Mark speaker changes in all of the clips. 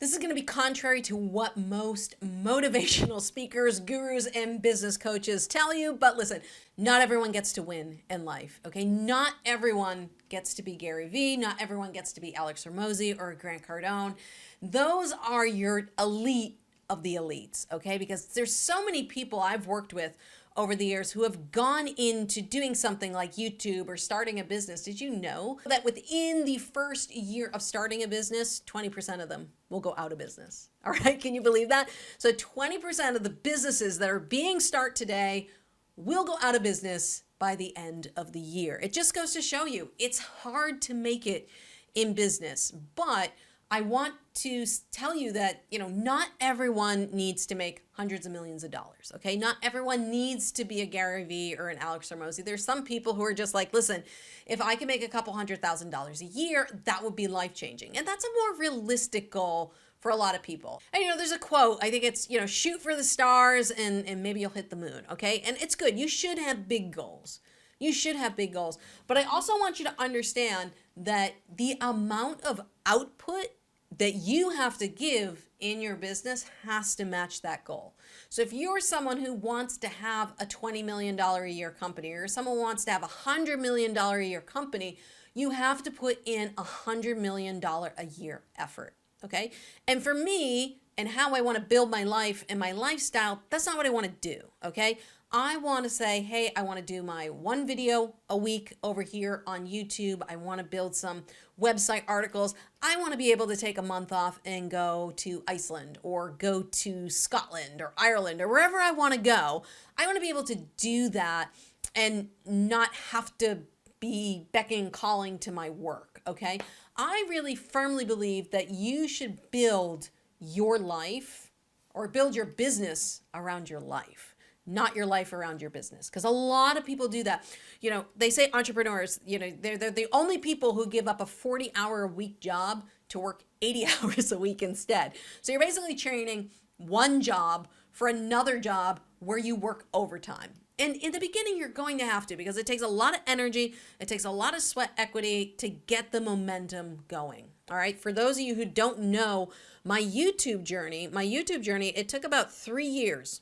Speaker 1: This is going to be contrary to what most motivational speakers, gurus, and business coaches tell you. But listen, not everyone gets to win in life, okay? Not everyone gets to be Gary Vee. Not everyone gets to be Alex Hormozi or Grant Cardone. Those are your elite of the elites, okay? Because there's so many people I've worked with over the years who have gone into doing something like YouTube or starting a business. Did you know that within the first year of starting a business, 20% of them will go out of business? All right, can you believe that? So 20% of the businesses that are being started today will go out of business by the end of the year. It just goes to show you, it's hard to make it in business, but I want to tell you that, not everyone needs to make hundreds of millions of dollars, okay? Not everyone needs to be a Gary Vee or an Alex Hormozi. There's some people who are just like, listen, if I can make a couple $100,000 a year, that would be life-changing. And that's a more realistic goal for a lot of people. And there's a quote, I think it's, shoot for the stars and maybe you'll hit the moon, okay? And it's good. You should have big goals. You should have big goals. But I also want you to understand that the amount of output that you have to give in your business has to match that goal. So if you're someone who wants to have a $20 million a year company, or someone who wants to have a $100 million a year company, you have to put in $100 million a year effort, okay? And for me, and how I want to build my life and my lifestyle, that's not what I want to do, okay? I want to say, hey, I want to do my one video a week over here on YouTube. I want to build some website articles. I want to be able to take a month off and go to Iceland or go to Scotland or Ireland or wherever I want to go. I want to be able to do that and not have to be beckoning, calling to my work, okay? I really firmly believe that you should build your life or build your business around your life, not your life around your business. Because a lot of people do that. They say entrepreneurs, they're the only people who give up a 40-hour-a-week job to work 80 hours a week instead. So you're basically training one job for another job where you work overtime. And in the beginning, you're going to have to, because it takes a lot of energy, it takes a lot of sweat equity to get the momentum going. All right. For those of you who don't know my YouTube journey, it took about 3 years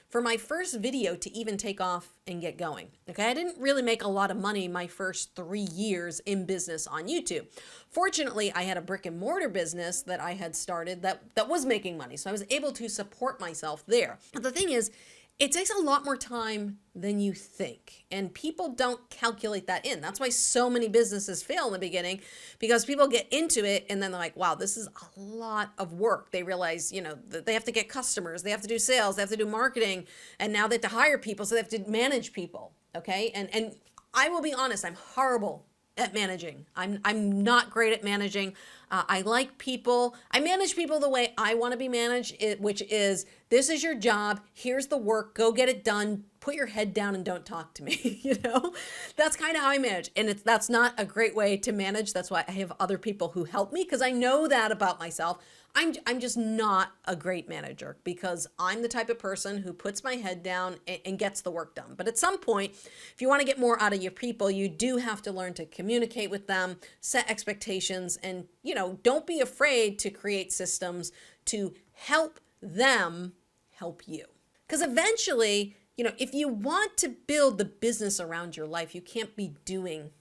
Speaker 1: for my first video to even take off and get going. Okay. I didn't really make a lot of money my first 3 years in business on YouTube. Fortunately, I had a brick and mortar business that I had started that was making money. So I was able to support myself there. But the thing is, it takes a lot more time than you think, and people don't calculate that in. That's why so many businesses fail in the beginning, because people get into it and then they're like, wow, this is a lot of work. They realize, that they have to get customers, they have to do sales, they have to do marketing, and now they have to hire people, so they have to manage people, okay? And I will be honest, I'm horrible at managing. I'm not great at managing. I like people. I manage people the way I want to be managed, which is, this is your job. Here's the work. Go get it done. Put your head down and don't talk to me. That's kind of how I manage. And that's not a great way to manage. That's why I have other people who help me, because I know that about myself. I'm just not a great manager, because I'm the type of person who puts my head down and gets the work done. But at some point, if you want to get more out of your people, you do have to learn to communicate with them, set expectations, and, don't be afraid to create systems to help them help you. Because eventually, if you want to build the business around your life, you can't be doing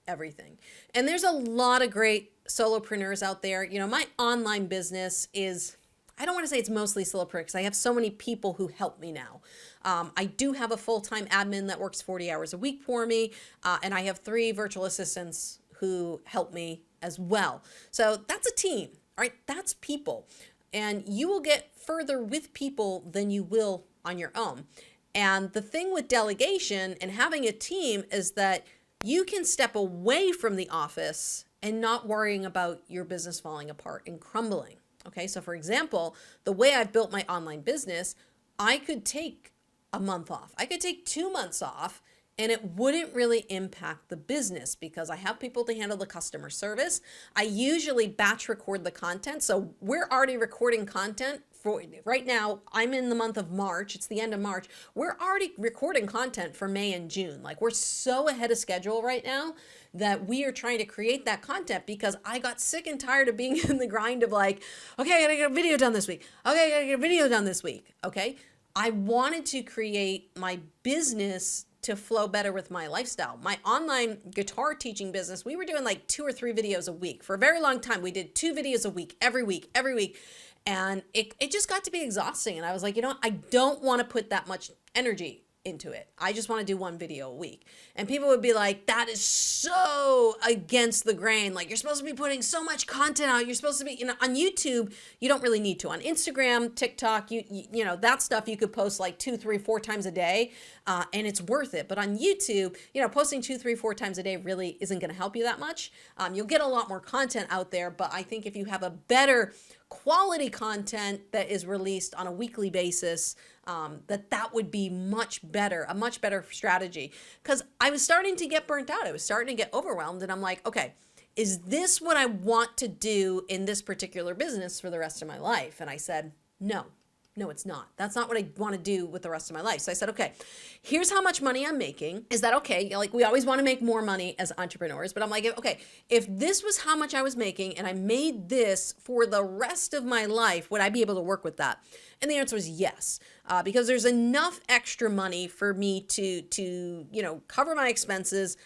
Speaker 1: everything. And there's a lot of great solopreneurs out there. My online business is, I don't want to say it's mostly solopreneur, because I have so many people who help me now. I do have a full-time admin that works 40 hours a week for me, and I have 3 virtual assistants who help me as well. So that's a team, all right? That's people. And you will get further with people than you will on your own. And the thing with delegation and having a team is that you can step away from the office and not worrying about your business falling apart and crumbling. Okay, so for example, the way I've built my online business, I could take a month off. I could take 2 months off, and it wouldn't really impact the business, because I have people to handle the customer service. I usually batch record the content. So we're already recording content for right now, I'm in the month of March. It's the end of March. We're already recording content for May and June. Like, we're so ahead of schedule right now that we are trying to create that content because I got sick and tired of being in the grind of like, okay, I gotta get a video done this week. Okay, I gotta get a video done this week. Okay. I wanted to create my business to flow better with my lifestyle. My online guitar teaching business, we were doing like 2 or 3 videos a week. For a very long time, we did 2 videos a week, every week. And it just got to be exhausting. And I was like, you know what? I don't want to put that much energy into it. I just want to do 1 video a week. And people would be like, that is so against the grain. Like, you're supposed to be putting so much content out. You're supposed to be, on YouTube, you don't really need to. On Instagram, TikTok, you know, that stuff you could post like 2, 3, 4 times a day, and it's worth it. But on YouTube, posting 2, 3, 4 times a day really isn't going to help you that much. You'll get a lot more content out there, but I think if you have a better quality content that is released on a weekly basis, that would be a much better strategy. Because I was starting to get burnt out. I was starting to get overwhelmed, and I'm like, okay, is this what I want to do in this particular business for the rest of my life? And I said, no, it's not. That's not what I want to do with the rest of my life. So I said, okay, here's how much money I'm making. Is that okay? Like, we always want to make more money as entrepreneurs, but I'm like, okay, if this was how much I was making and I made this for the rest of my life, would I be able to work with that? And the answer was yes, because there's enough extra money for me to cover my expenses,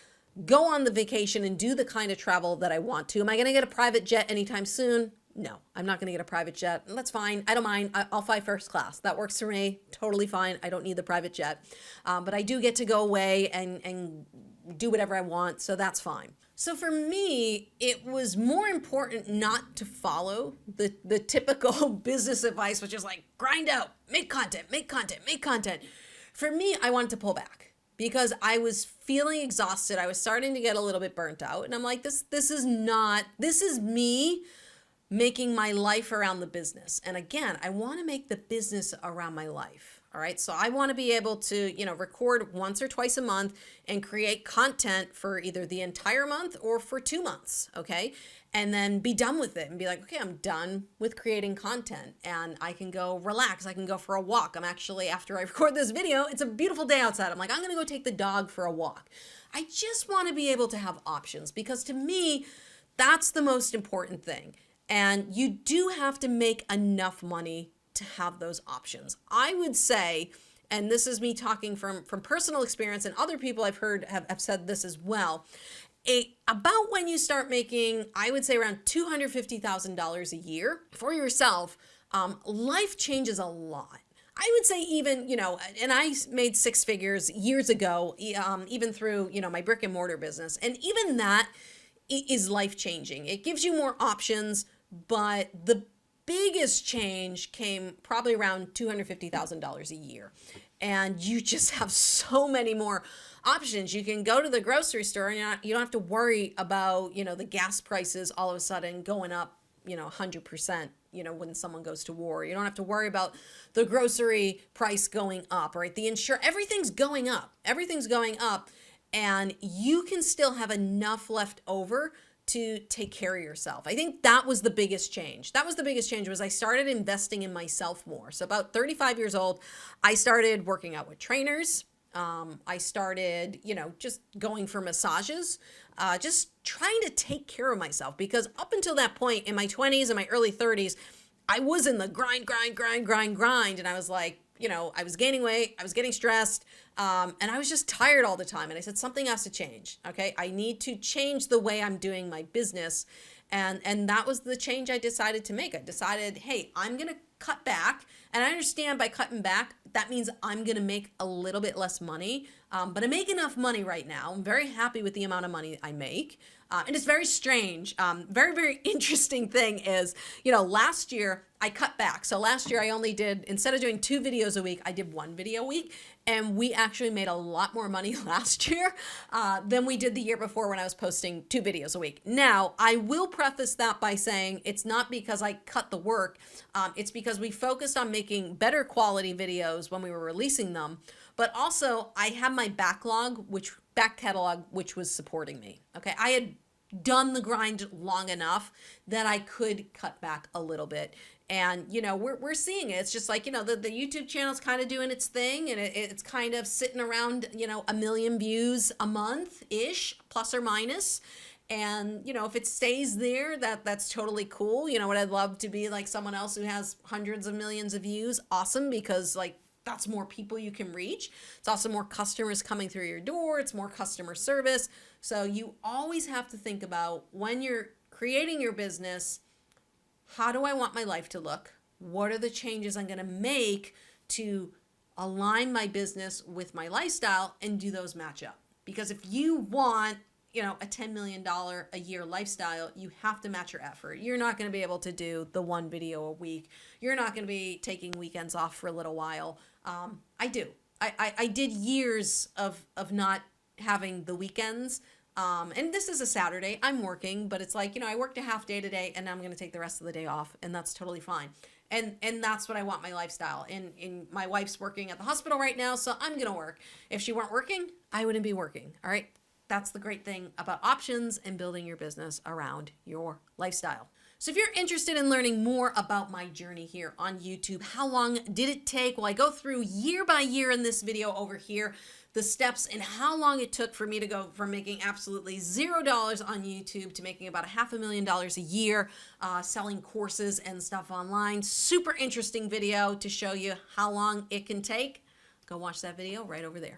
Speaker 1: go on the vacation and do the kind of travel that I want to. Am I going to get a private jet anytime soon? No, I'm not going to get a private jet. That's fine. I don't mind. I'll fly first class. That works for me. Totally fine. I don't need the private jet. But I do get to go away and do whatever I want. So that's fine. So for me, it was more important not to follow the typical business advice, which is like, grind out, make content. For me, I wanted to pull back because I was feeling exhausted. I was starting to get a little bit burnt out. And I'm like, this is me making my life around the business. And again, I want to make the business around my life. All right. So I want to be able to, record once or twice a month and create content for either the entire month or for 2 months. Okay. And then be done with it and be like, okay, I'm done with creating content and I can go relax. I can go for a walk. I'm actually, after I record this video, it's a beautiful day outside. I'm like, I'm going to go take the dog for a walk. I just want to be able to have options because to me, that's the most important thing. And you do have to make enough money to have those options. I would say, and this is me talking from personal experience, and other people I've heard have said this as well, about when you start making, I would say around $250,000 a year for yourself, life changes a lot. I would say even, and I made 6 figures years ago, even through, my brick and mortar business. And even that is life changing. It gives you more options. But the biggest change came probably around $250,000 a year. And you just have so many more options. You can go to the grocery store and you don't have to worry about, the gas prices all of a sudden going up, 100%, when someone goes to war. You don't have to worry about the grocery price going up, right? Everything's going up. And you can still have enough left over to take care of yourself. I think that was the biggest change. Was I started investing in myself more. So about 35 years old, I started working out with trainers. I started, just going for massages, just trying to take care of myself because up until that point in my 20s and my early 30s, I was in the grind. And I was like, I was gaining weight, I was getting stressed, and I was just tired all the time. And I said, something has to change. Okay. I need to change the way I'm doing my business. And that was the change I decided to make. I decided, hey, I'm going to cut back. And I understand by cutting back, that means I'm going to make a little bit less money. But I make enough money right now. I'm very happy with the amount of money I make. And it's very strange. Very, very interesting thing is, last year I cut back. So last year I only did, instead of doing 2 videos a week, I did 1 video a week. And we actually made a lot more money last year than we did the year before when I was posting 2 videos a week. Now, I will preface that by saying it's not because I cut the work. It's because we focused on making better quality videos when we were releasing them. But also I had my back catalog, which was supporting me. Okay. I had done the grind long enough that I could cut back a little bit. And, we're seeing it. It's just like, the YouTube channel's kind of doing its thing, and it's kind of sitting around, 1 million views a month-ish, plus or minus. And, if it stays there, that's totally cool. What I'd love to be like someone else who has hundreds of millions of views. Awesome, because like that's more people you can reach. It's also more customers coming through your door. It's more customer service. So you always have to think about when you're creating your business, how do I want my life to look? What are the changes I'm going to make to align my business with my lifestyle, and do those match up? Because if you want, a $10 million a year lifestyle, you have to match your effort. You're not going to be able to do the one video a week. You're not going to be taking weekends off for a little while. I do. I did years of not having the weekends. And this is a Saturday. I'm working, but it's like, I worked a half day today, and I'm going to take the rest of the day off, and that's totally fine. And that's what I want my lifestyle. And my wife's working at the hospital right now, so I'm going to work. If she weren't working, I wouldn't be working. All right. That's the great thing about options and building your business around your lifestyle. So if you're interested in learning more about my journey here on YouTube, how long did it take? Well, I go through year by year in this video over here, the steps and how long it took for me to go from making absolutely $0 on YouTube to making about $500,000 a year, selling courses and stuff online. Super interesting video to show you how long it can take. Go watch that video right over there.